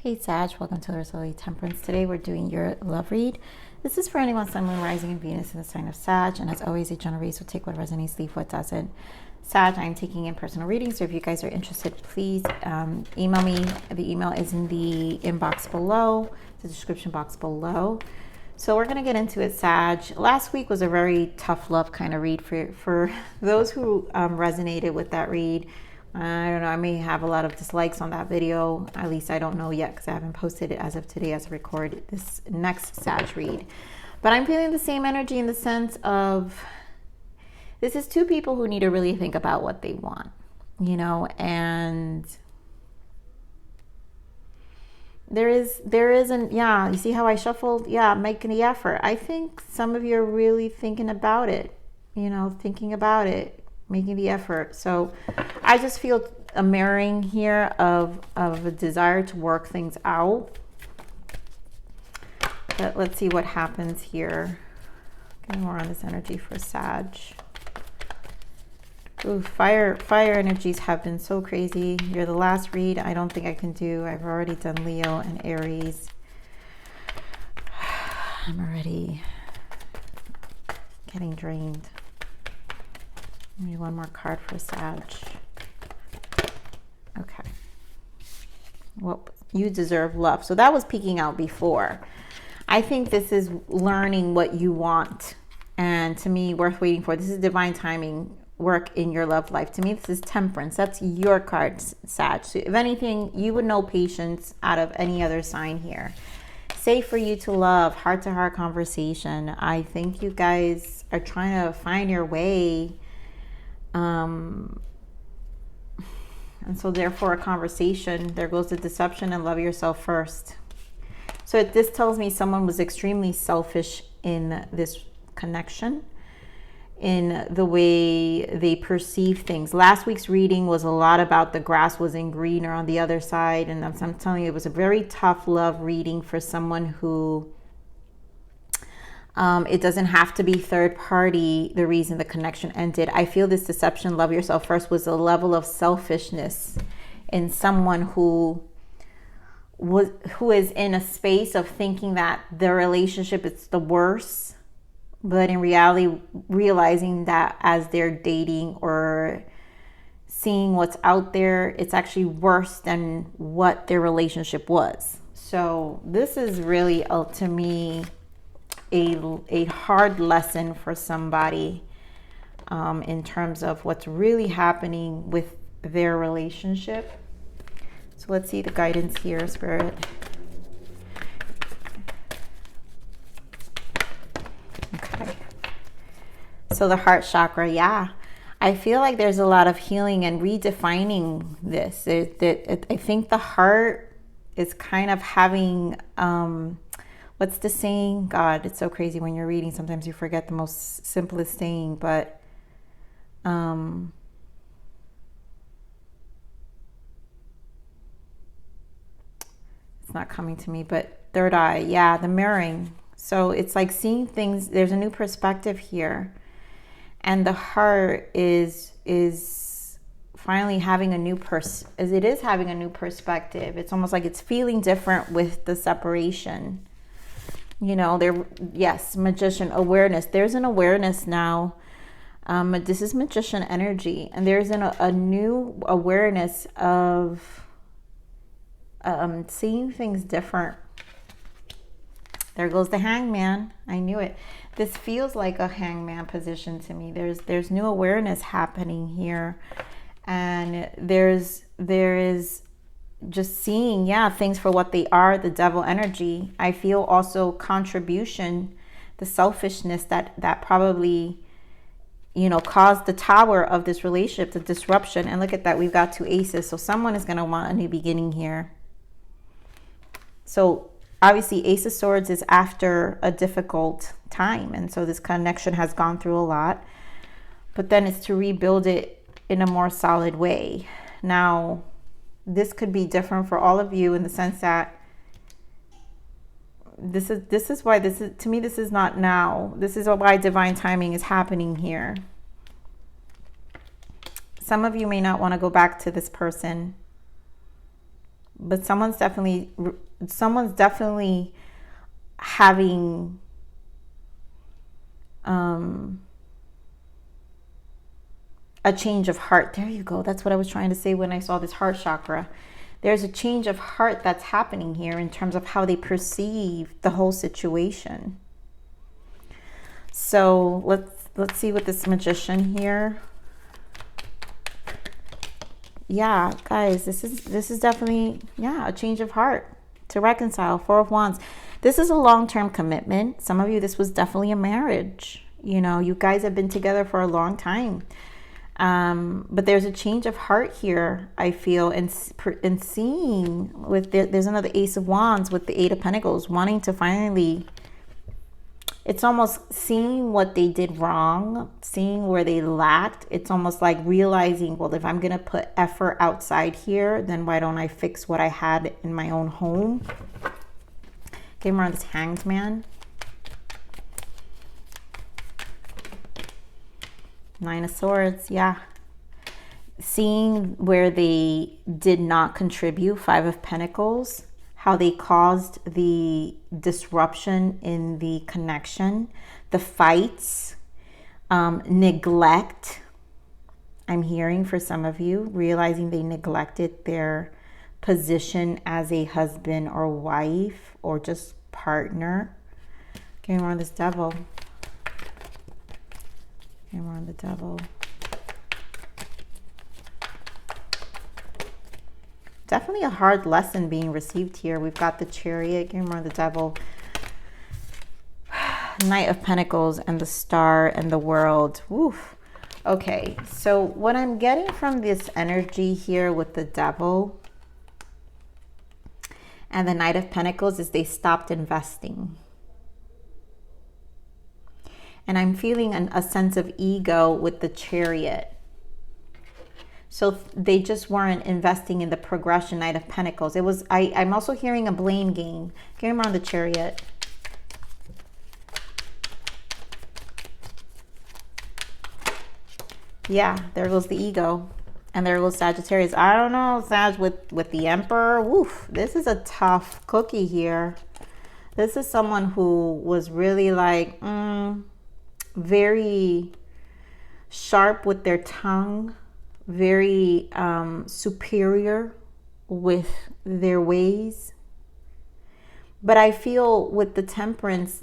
Hey Sag, welcome to Larisa Lili Temperance. Today we're doing your love read. This is for anyone, Sun, Moon, Rising, and Venus in the sign of Sag. And as always, a general read, so take what resonates, leave what doesn't. Sag, I'm taking in personal readings, so if you guys are interested, please email me. The email is in the inbox below, the description box below. So we're going to get into it, Sag. Last week was a very tough love kind of read for those who resonated with that read. I don't know, I may have a lot of dislikes on that video. At least I don't know yet because I haven't posted it as of today as I record this next Sag read. But I'm feeling the same energy in the sense of this is two people who need to really think about what they want, you know, and there isn't, yeah, you see how I shuffled? Yeah, making the effort. I think some of you are really thinking about it, you know, thinking about it, making the effort. So I just feel a mirroring here of a desire to work things out. But let's see what happens here. Get more on this energy for Sag. Ooh, fire energies have been so crazy. You're the last read I don't think I can do. I've already done Leo and Aries. I'm already getting drained. Maybe one more card for Sag. Okay. Well, you deserve love. So that was peeking out before. I think this is learning what you want. And to me, worth waiting for. This is divine timing work in your love life. To me, this is temperance. That's your card, Sag. So if anything, you would know patience out of any other sign here. Safe for you to love, heart-to-heart conversation. I think you guys are trying to find your way. And so therefore a conversation, there goes the deception, and love yourself first. So this tells me someone was extremely selfish in this connection, in the way they perceive things. Last week's reading was a lot about the grass wasn't greener on the other side. And I'm telling you, it was a very tough love reading for someone who it doesn't have to be third party the reason the connection ended. I feel this deception, love yourself first, was a level of selfishness in someone who is in a space of thinking that their relationship is the worst, but in reality realizing that as they're dating or seeing what's out there, it's actually worse than what their relationship was. So this is really to me a hard lesson for somebody in terms of what's really happening with their relationship. So let's see the guidance here, Spirit. Okay. So the heart chakra, yeah. I feel like there's a lot of healing and redefining this. I think the heart is kind of having... what's the saying? God, it's so crazy when you're reading. Sometimes you forget the most simplest saying, but it's not coming to me, but third eye. Yeah, the mirroring. So it's like seeing things. There's a new perspective here. And the heart is finally having a new having a new perspective. It's almost like it's feeling different with the separation. You know, yes, magician, awareness. There's an awareness now. This is magician energy. And there's a new awareness of seeing things different. There goes the hangman. I knew it. This feels like a hangman position to me. There's new awareness happening here. And there is just seeing, yeah, things for what they are, the devil energy. I feel also contribution, the selfishness that probably, you know, caused the tower of this relationship, the disruption. And look at that, we've got two aces. So someone is going to want a new beginning here. So obviously Ace of Swords is after a difficult time. And so this connection has gone through a lot. But then it's to rebuild it in a more solid way. Now, this could be different for all of you in the sense that this is why to me, this is not now. This is why divine timing is happening here. Some of you may not want to go back to this person, but someone's definitely having a change of heart. There you go. That's what I was trying to say when I saw this heart chakra. There's a change of heart that's happening here in terms of how they perceive the whole situation. So let's see what this magician here. Yeah, guys, this is definitely, yeah, a change of heart to reconcile. Four of Wands. This is a long-term commitment. Some of you, this was definitely a marriage. You know, you guys have been together for a long time. But there's a change of heart here, I feel, and seeing with there's another Ace of Wands with the Eight of Pentacles, wanting to finally, it's almost seeing what they did wrong, seeing where they lacked. It's almost like realizing, well, if I'm going to put effort outside here, then why don't I fix what I had in my own home? Okay, we're on this Hanged Man. Nine of Swords, yeah. Seeing where they did not contribute, Five of Pentacles, how they caused the disruption in the connection, the fights, neglect. I'm hearing for some of you, realizing they neglected their position as a husband or wife or just partner. Okay, we're on this Devil. And we're on the Devil. Definitely a hard lesson being received here. We've got the Chariot. And we're on the Devil. Knight of Pentacles and the Star and the World. Woof. Okay, so what I'm getting from this energy here with the Devil and the Knight of Pentacles is they stopped investing. And I'm feeling a sense of ego with the Chariot. So they just weren't investing in the progression. Knight of Pentacles. It was, I'm also hearing a blame game. Game around the Chariot. Yeah, there goes the ego. And there goes Sagittarius. I don't know, Sag, with the Emperor. Woof, this is a tough cookie here. This is someone who was really like, very sharp with their tongue, very superior with their ways. But I feel with the Temperance,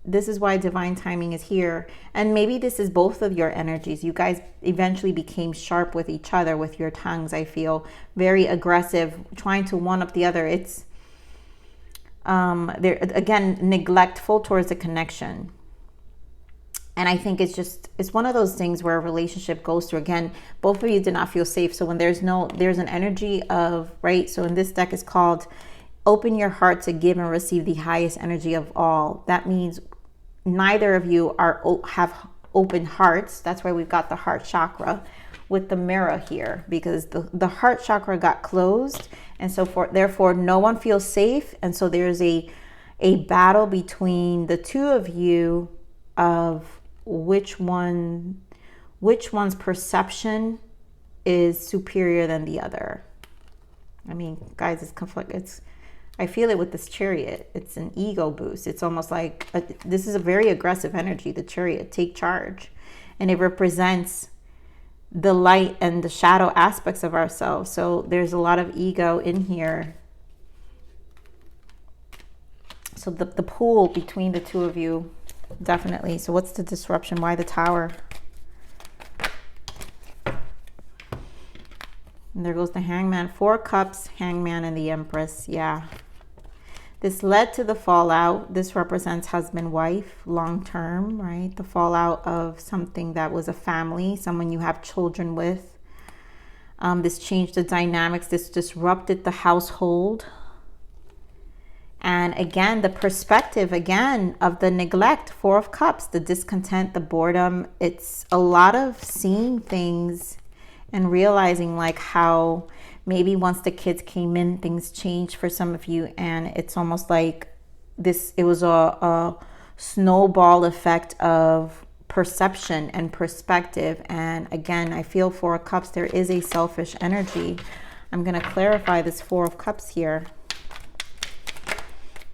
this is why divine timing is here. And maybe this is both of your energies. You guys eventually became sharp with each other, with your tongues, I feel. Very aggressive, trying to one up the other. It's, they're, again, neglectful towards the connection. And I think it's one of those things where a relationship goes through, again, both of you did not feel safe. So when there's an energy of, right? So in this deck is called open your heart to give and receive the highest energy of all. That means neither of you have open hearts. That's why we've got the heart chakra with the mirror here, because the heart chakra got closed. And so therefore no one feels safe. And so there's a battle between the two of you of which one's perception is superior than the other. I mean, guys, it's conflict. I feel it with this Chariot. It's an ego boost. It's almost like this is a very aggressive energy, the Chariot. Take charge. And it represents the light and the shadow aspects of ourselves. So there's a lot of ego in here. So the pull between the two of you, definitely. So what's the disruption? Why the Tower? And there goes the Hangman. Four Cups, Hangman, and the Empress. Yeah. This led to the fallout. This represents husband-wife, long-term, right? The fallout of something that was a family, someone you have children with. This changed the dynamics. This disrupted the household. And again, the perspective, again, of the neglect, Four of Cups, the discontent, the boredom. It's a lot of seeing things and realizing like how maybe once the kids came in, things changed for some of you. And it's almost like it was a snowball effect of perception and perspective. And again, I feel Four of Cups, there is a selfish energy. I'm going to clarify this Four of Cups here,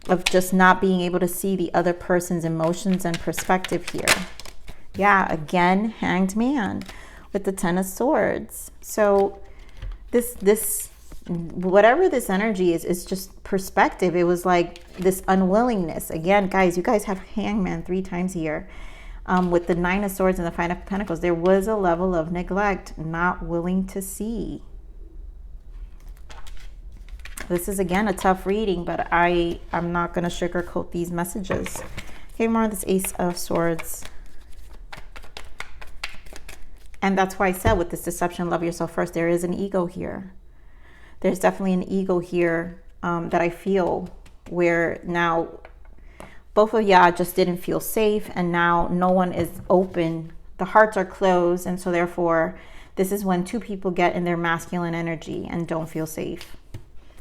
of just not being able to see the other person's emotions and perspective here. Yeah, again, Hanged Man with the Ten of Swords. So this whatever this energy is just perspective. It was like this unwillingness. Again, guys, you guys have Hangman 3 times here. With the Nine of Swords and the Five of Pentacles, there was a level of neglect, not willing to see. This is, again, a tough reading, but I'm not going to sugarcoat these messages. Okay, more on this Ace of Swords. And that's why I said with this deception, love yourself first, there is an ego here. There's definitely an ego here that I feel, where now both of y'all just didn't feel safe, and now no one is open. The hearts are closed, and so therefore this is when 2 people get in their masculine energy and don't feel safe.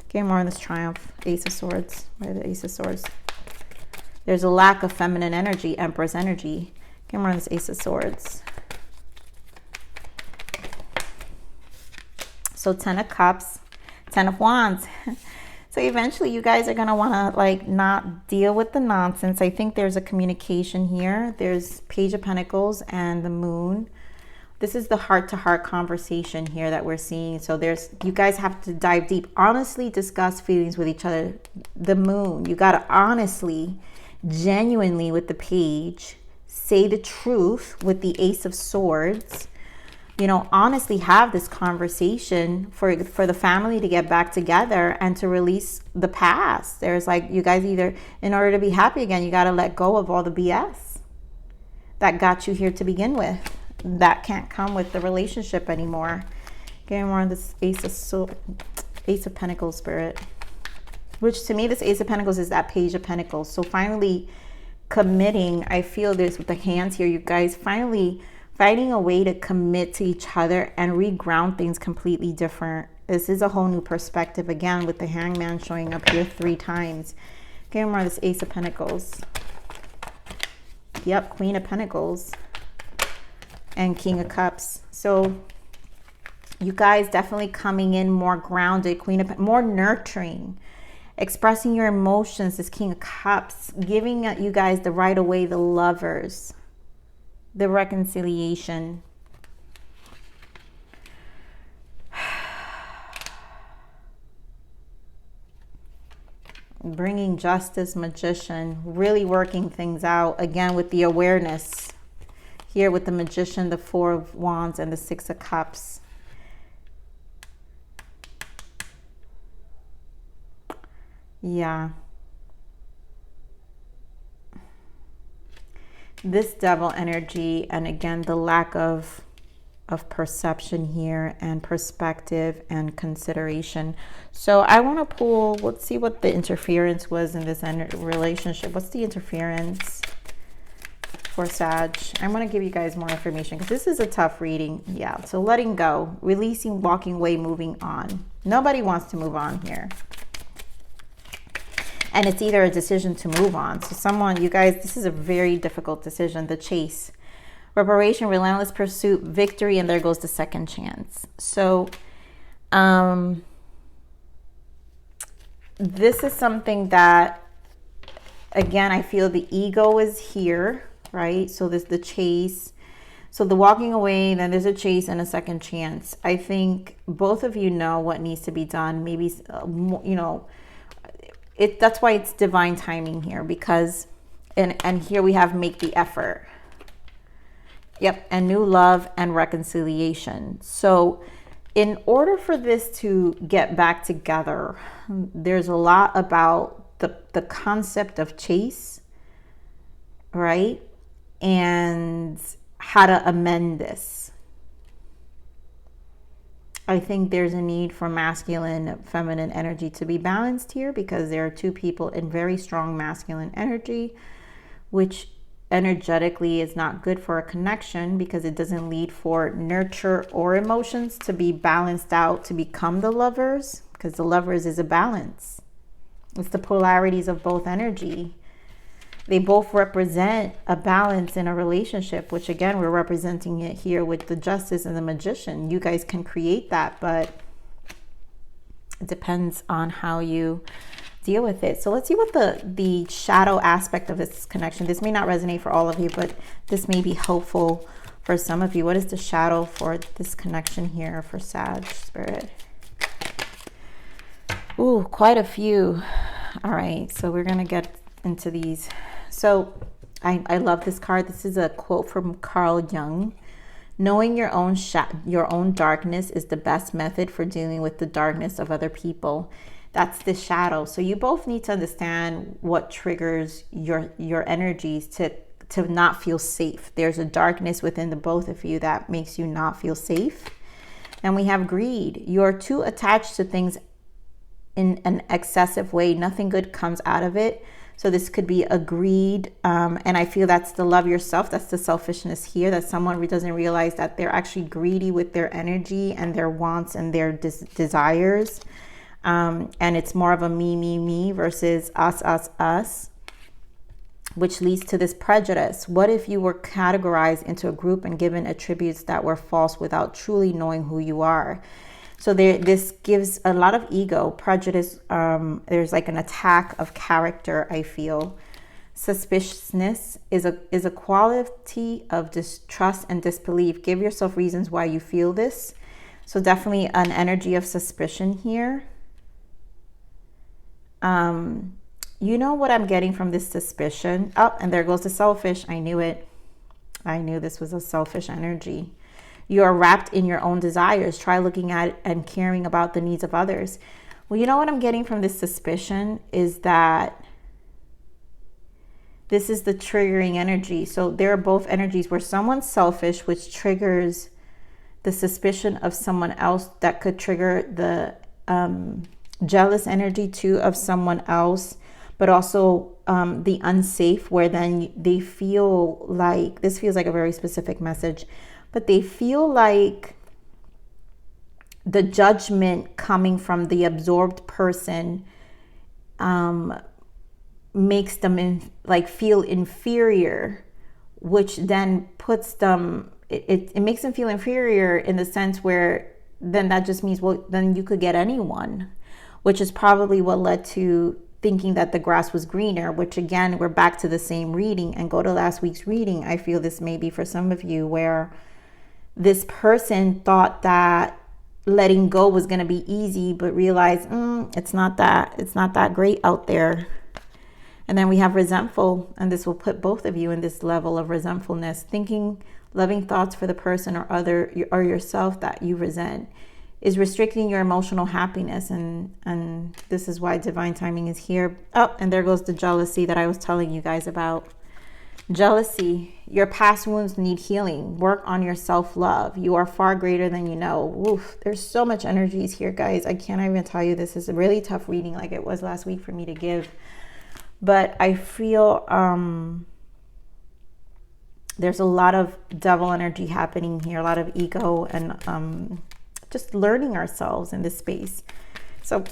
Okay, more on this Triumph, Ace of Swords. Where are the Ace of Swords? There's a lack of feminine energy, Empress energy. Okay, more on this Ace of Swords. So 10 of Cups, 10 of Wands. So eventually you guys are going to want to like not deal with the nonsense. I think there's a communication here. There's Page of Pentacles and the Moon. This is the heart-to-heart conversation here that we're seeing. So you guys have to dive deep. Honestly discuss feelings with each other. The Moon, you got to honestly, genuinely with the Page, say the truth with the Ace of Swords. You know, honestly have this conversation for the family to get back together and to release the past. There's like, you guys either, in order to be happy again, you got to let go of all the BS that got you here to begin with. That can't come with the relationship anymore. Getting more on this Ace of Pentacles spirit, which to me, this Ace of Pentacles is that Page of Pentacles. So finally committing, I feel this with the hands here, you guys finally finding a way to commit to each other and reground things completely different. This is a whole new perspective, again, with the Hangman showing up here 3 times. Okay, more of this Ace of Pentacles. Yep, Queen of Pentacles and King of Cups. So you guys definitely coming in more grounded, more nurturing, expressing your emotions, this King of Cups, giving you guys the right away, the Lovers, the reconciliation. Bringing justice, Magician, really working things out, again with the awareness here with the Magician, the Four of Wands and the Six of Cups. Yeah. This Devil energy, and again the lack of perception here and perspective and consideration. So I want to pull, let's see what the interference was in this relationship. What's the interference for Sag? I'm going to give you guys more information because this is a tough reading. Yeah, so letting go, releasing, walking away, moving on. Nobody wants to move on here. And it's either a decision to move on. So someone, you guys, this is a very difficult decision. The Chase, reparation, relentless pursuit, victory, and there goes the second chance. So this is something that, again, I feel the ego is here, right? So there's the Chase. So the walking away, then there's a chase and a second chance. I think both of you know what needs to be done. Maybe, you know, that's why it's divine timing here, because, and here we have make the effort. Yep, and new love and reconciliation. So in order for this to get back together, there's a lot about the concept of chase, right? And how to amend this. I think there's a need for masculine, feminine energy to be balanced here, because there are 2 people in very strong masculine energy, which energetically is not good for a connection, because it doesn't lead for nurture or emotions to be balanced out to become the Lovers, because the Lovers is a balance. It's the polarities of both energy. They both represent a balance in a relationship, which again, we're representing it here with the Justice and the Magician. You guys can create that, but It depends on how you deal with it. So let's see what the shadow aspect of this connection. This may not resonate for all of you, but this may be helpful for some of you. What is the shadow for this connection here for Sag Spirit? Ooh, quite a few. All right, so we're gonna get into these. So I love this card. This is a quote from Carl Jung. Knowing your own darkness is the best method for dealing with the darkness of other people. That's the shadow. So you both need to understand what triggers your energies to not feel safe. There's a darkness within the both of you that makes you not feel safe. And we have greed. You're too attached to things in an excessive way. Nothing good comes out of it. So this could be a greed. And I feel that's the love yourself. That's the selfishness here, that someone doesn't realize that they're actually greedy with their energy and their wants and their desires. And it's more of a me versus us, which leads to this prejudice. What if you were categorized into a group and given attributes that were false without truly knowing who you are? So this gives a lot of ego, prejudice. There's like an attack of character, I feel. Suspiciousness is a quality of distrust and disbelief. Give yourself reasons why you feel this. So definitely an energy of suspicion here. You know what I'm getting from this suspicion? Oh, and there goes the selfish. I knew it. I knew this was a selfish energy. You are wrapped in your own desires. Try looking at and caring about the needs of others. Well, you know what I'm getting from this suspicion is that this is the triggering energy. So there are both energies where someone's selfish, which triggers the suspicion of someone else, that could trigger the jealous energy too of someone else, but also the unsafe, where then they feel like, this feels like a very specific message, but they feel like the judgment coming from the absorbed person makes them feel inferior, which then puts them, it makes them feel inferior in the sense where then that just means, well, then you could get anyone, which is probably what led to thinking that the grass was greener, which again, we're back to the same reading and go to last week's reading. I feel this may be for some of you where this person thought that letting go was going to be easy, but realized it's not that great out there. And then we have resentful, and this will put both of you in this level of resentfulness, thinking loving thoughts for the person or other or yourself that you resent is restricting your emotional happiness. And this is why divine timing is here. Oh, and there goes the jealousy that I was telling you guys about. Jealousy. Your past wounds need healing. Work on your self-love. You are far greater than you know. Oof, there's so much energies here, guys. I can't even tell you. This is a really tough reading, like it was last week for me to give. But I feel there's a lot of devil energy happening here, a lot of ego and just learning ourselves in this space. So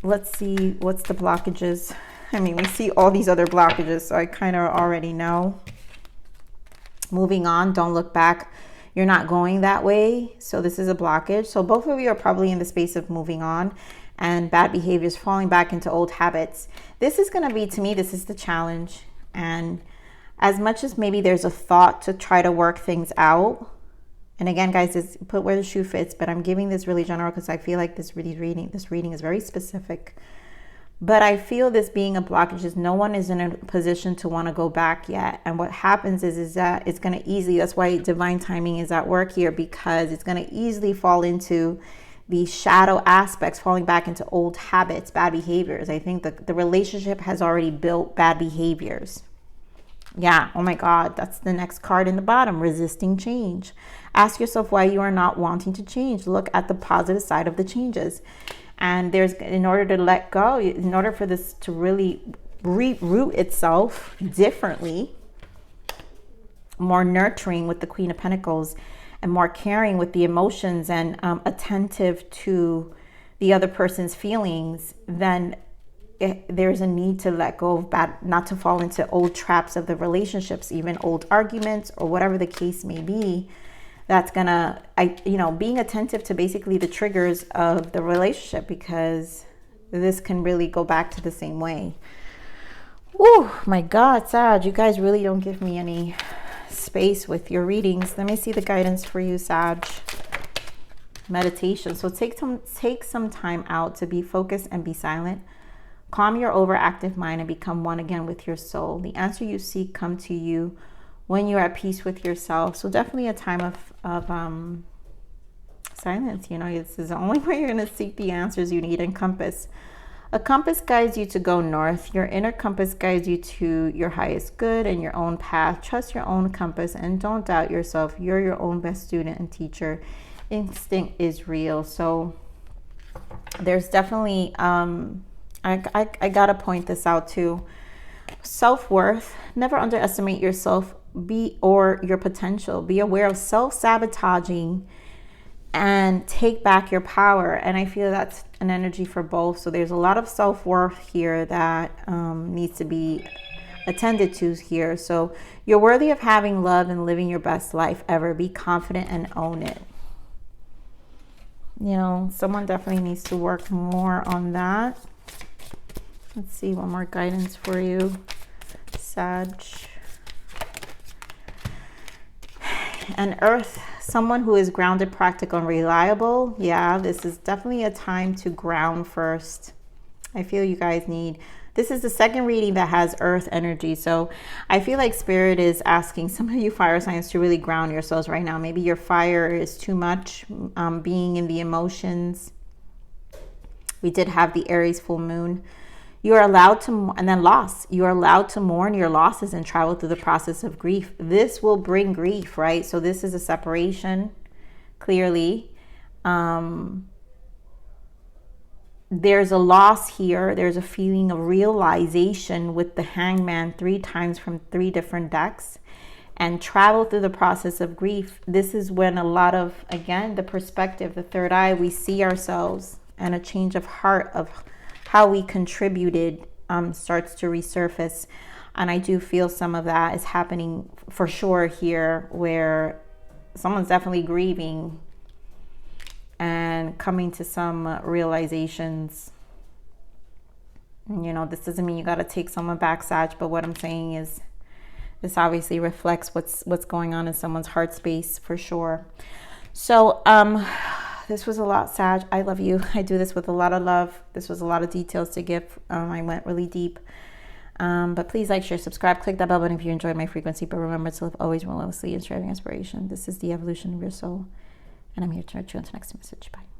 let's see what's the blockages. I mean, we see all these other blockages, so I kind of already know. Moving on, don't look back. You're not going that way. So this is a blockage. So both of you are probably in the space of moving on and bad behaviors, falling back into old habits. This is going to be, to me, this is the challenge. And as much as maybe there's a thought to try to work things out, and again, guys, it's put where the shoe fits, but I'm giving this really general because I feel like this reading is very specific. But I feel this being a blockage is no one is in a position to want to go back yet. And what happens is that it's going to easily, that's why divine timing is at work here, because it's going to easily fall into the shadow aspects, falling back into old habits, bad behaviors. I think the relationship has already built bad behaviors. Yeah, oh my God, that's the next card in the bottom, resisting change. Ask yourself why you are not wanting to change. Look at the positive side of the changes. And in order to let go, in order for this to really root itself differently, more nurturing with the Queen of Pentacles and more caring with the emotions and attentive to the other person's feelings, then there's a need to let go of bad, not to fall into old traps of the relationships, even old arguments or whatever the case may be. that's gonna, being attentive to basically the triggers of the relationship, because this can really go back to the same way. Oh my God, Sag, you guys really don't give me any space with your readings. Let me see the guidance for you, Sag. Meditation. So take some time out to be focused and be silent. Calm your overactive mind and become one again with your soul. The answer you seek come to you when you're at peace with yourself. So definitely a time of silence. This is the only way you're going to seek the answers you need. And compass. A compass guides you to go north. Your inner compass guides you to your highest good and your own path. Trust your own compass and don't doubt yourself. You're your own best student and teacher. Instinct is real. So there's definitely I gotta point this out too. Self-worth. Never underestimate yourself or your potential. Be aware of self-sabotaging and take back your power. And I feel that's an energy for both. So there's a lot of self-worth here that needs to be attended to here. So you're worthy of having love and living your best life ever. Be confident and own it. Someone definitely needs to work more on that. Let's see, one more guidance for you, Sag. And Earth, someone who is grounded, practical, and reliable. Yeah, this is definitely a time to ground first. I feel you guys need... This is the second reading that has Earth energy. So I feel like Spirit is asking some of you fire signs to really ground yourselves right now. Maybe your fire is too much, being in the emotions. We did have the Aries full moon. You are allowed to, and then loss. You are allowed to mourn your losses and travel through the process of grief. This will bring grief, right? So this is a separation, clearly. There's a loss here. There's a feeling of realization with the Hangman 3 times from 3 different decks. And travel through the process of grief. This is when a lot of, again, the perspective, the third eye, we see ourselves, and a change of heart of how we contributed starts to resurface. And I do feel some of that is happening for sure here, where someone's definitely grieving and coming to some realizations. This doesn't mean you got to take someone back, Sag, but what I'm saying is this obviously reflects what's going on in someone's heart space for sure. So this was a lot, Sag. I love you. I do this with a lot of love. This was a lot of details to give. I went really deep. But please like, share, subscribe, click that bell button if you enjoyed my frequency. But remember to live always relentlessly and striving aspiration. This is the evolution of your soul. And I'm here to nurture you until next message. Bye.